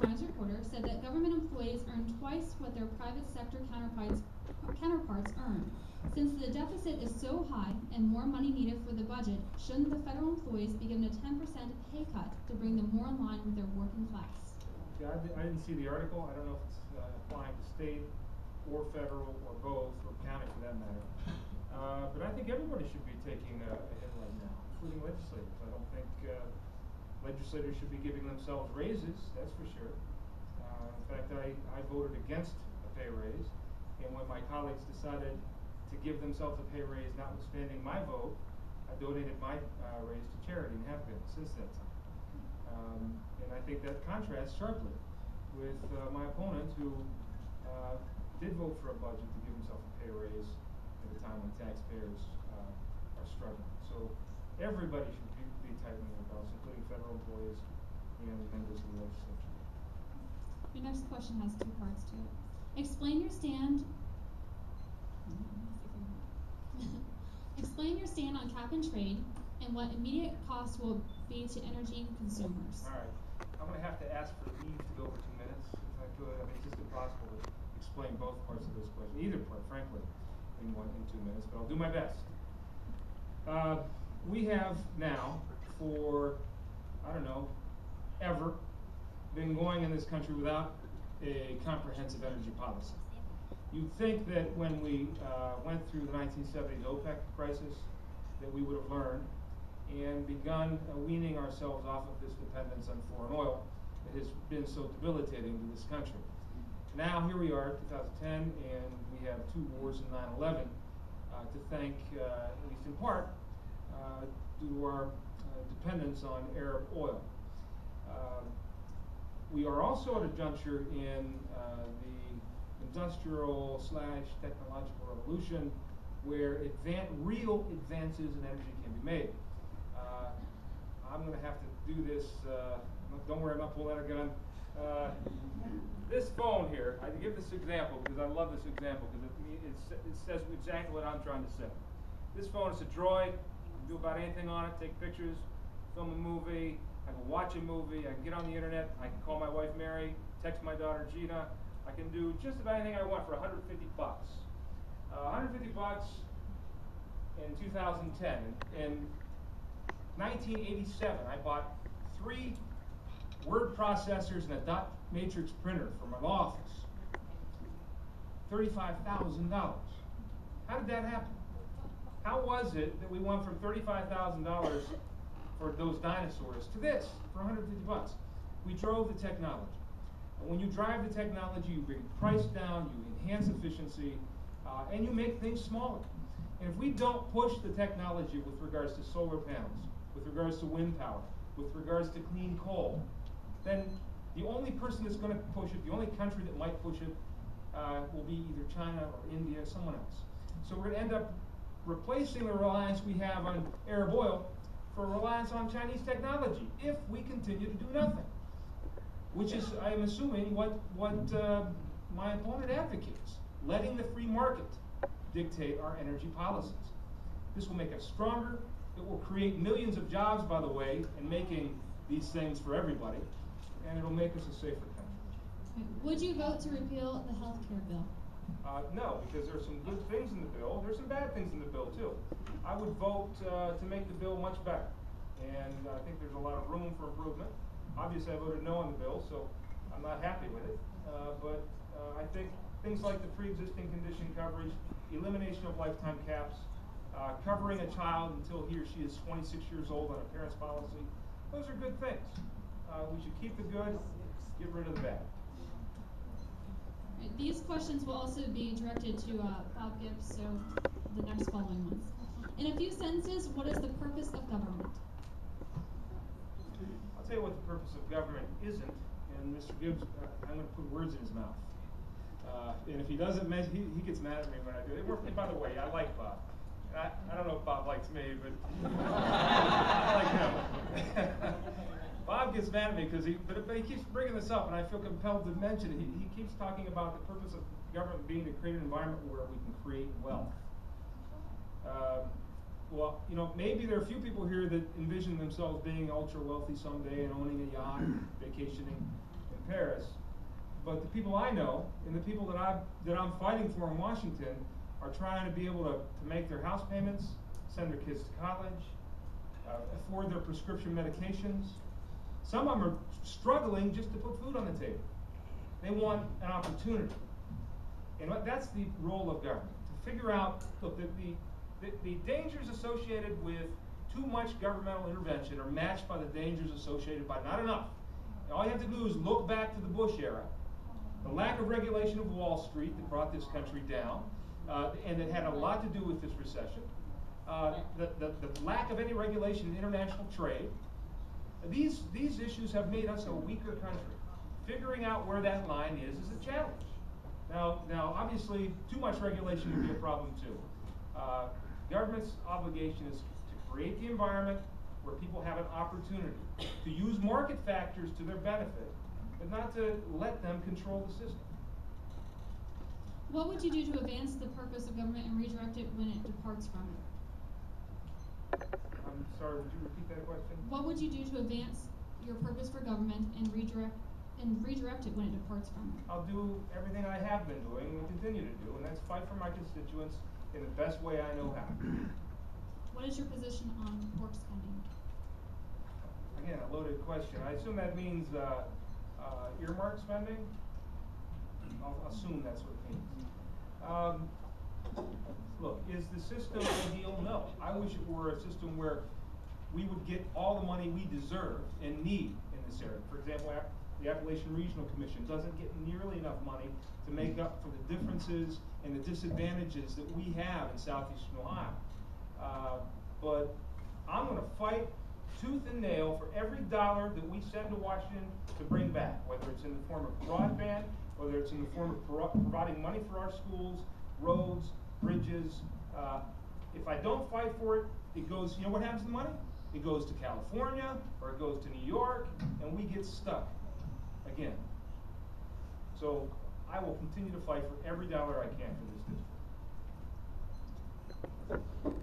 Times reporter said that government employees earn twice what their private sector counterparts earn. Since the deficit is so high and more money needed for the budget, shouldn't the federal employees be given a 10% pay cut to bring them more in line with their working class? Yeah, I didn't see the article. I don't know if it's applying to state or federal or both or county for that matter. But I think everybody should be taking a hit right now, including legislators. I don't think legislators should be giving themselves raises, that's for sure. In fact, I voted against a pay raise, and when my colleagues decided to give themselves a pay raise, notwithstanding my vote, I donated my raise to charity and have been since that time. And I think that contrasts sharply with my opponent who did vote for a budget to give himself a pay raise at a time when taxpayers are struggling. So everybody should be tightening their belts, including federal employees and members of the legislature. Your next question has two parts to it. Explain your stand. Explain your stand on cap and trade and what immediate costs will be to energy consumers. All right. I'm going to have to ask for leave to go over 2 minutes if I could. I mean, it's just impossible to explain both parts of this question, either part, frankly, in 2 minutes, but I'll do my best. We have now, for, I don't know, ever, been going in this country without a comprehensive energy policy. You'd think that when we went through the 1970s OPEC crisis, that we would have learned and begun weaning ourselves off of this dependence on foreign oil that has been so debilitating to this country. Now, here we are, 2010, and we have two wars and 9/11 to thank, at least in part, due to our dependence on Arab oil. We are also at a juncture in the industrial/technological revolution where real advances in energy can be made. I'm going to have to do this. Don't worry, I'm not pulling out a gun. This phone here, I give this example because I love this example because it says exactly what I'm trying to say. This phone is a droid. I can do about anything on it, take pictures, film a movie, I can watch a movie, I can get on the internet, I can call my wife Mary, text my daughter Gina. I can do just about anything I want for 150 bucks. 150 bucks in 2010. In 1987, I bought 3 word processors and a dot matrix printer for my law office. $35,000. How did that happen? How was it that we went from $35,000 for those dinosaurs to this for 150 bucks? We drove the technology. And when you drive the technology, you bring price down, you enhance efficiency, and you make things smaller. And if we don't push the technology with regards to solar panels, with regards to wind power, with regards to clean coal, then the only person that's going to push it, the only country that might push it, will be either China or India or someone else. So we're going to end up replacing the reliance we have on Arab oil for reliance on Chinese technology if we continue to do nothing, which is, I am assuming, what my opponent advocates, letting the free market dictate our energy policies. This will make us stronger. It will create millions of jobs, by the way, in making these things for everybody, and it'll make us a safer country. Would you vote to repeal the health care bill? No, because there are some good things in the bill. There's some bad things in the bill, too. I would vote to make the bill much better, and I think there's a lot of room for improvement. Obviously, I voted no on the bill, so I'm not happy with it, but I think things like the pre-existing condition coverage, elimination of lifetime caps, covering a child until he or she is 26 years old on a parent's policy, those are good things. We should keep the good, get rid of the bad. Right, these questions will also be directed to Bob Gibbs, so the next following ones. In a few sentences, what is the purpose of government? I'll tell you what the purpose of government isn't, and Mr. Gibbs, I'm going to put words in his mouth. And if he doesn't, he gets mad at me when I do it. And by the way, I like Bob. I don't know if Bob likes me, but I like him. Bob gets mad at me because but he keeps bringing this up, and I feel compelled to mention it. He keeps talking about the purpose of government being to create an environment where we can create wealth. Well, you know, maybe there are a few people here that envision themselves being ultra wealthy someday and owning a yacht, vacationing in Paris, but the people I know and the people that I'm fighting for in Washington are trying to be able to make their house payments, send their kids to college, afford their prescription medications. Some of them are struggling just to put food on the table. They want an opportunity. And that's the role of government, to figure out, look, the dangers associated with too much governmental intervention are matched by the dangers associated by not enough. And all you have to do is look back to the Bush era, the lack of regulation of Wall Street that brought this country down, and it had a lot to do with this recession. The lack of any regulation in international trade. These issues have made us a weaker country. Figuring out where that line is a challenge. Now, obviously, too much regulation would be a problem too. Government's obligation is to create the environment where people have an opportunity to use market factors to their benefit, but not to let them control the system. What would you do to advance the purpose of government and redirect it when it departs from it? I'm sorry, would you repeat that question? What would you do to advance your purpose for government and redirect it when it departs from it? I'll do everything I have been doing and will continue to do, and that's fight for my constituents in the best way I know how. What is your position on pork spending? Again, a loaded question. I assume that means earmark spending? I'll assume that's what it means. Look, is the system ideal? No. I wish it were a system where we would get all the money we deserve and need in this area. For example, the Appalachian Regional Commission doesn't get nearly enough money to make up for the differences and the disadvantages that we have in southeastern Ohio. But I'm going to fight tooth and nail for every dollar that we send to Washington to bring back, whether it's in the form of broadband, whether it's in the form of providing money for our schools, roads, bridges. If I don't fight for it, it goes, you know what happens to the money? It goes to California, or it goes to New York, and we get stuck again. So I will continue to fight for every dollar I can for this district.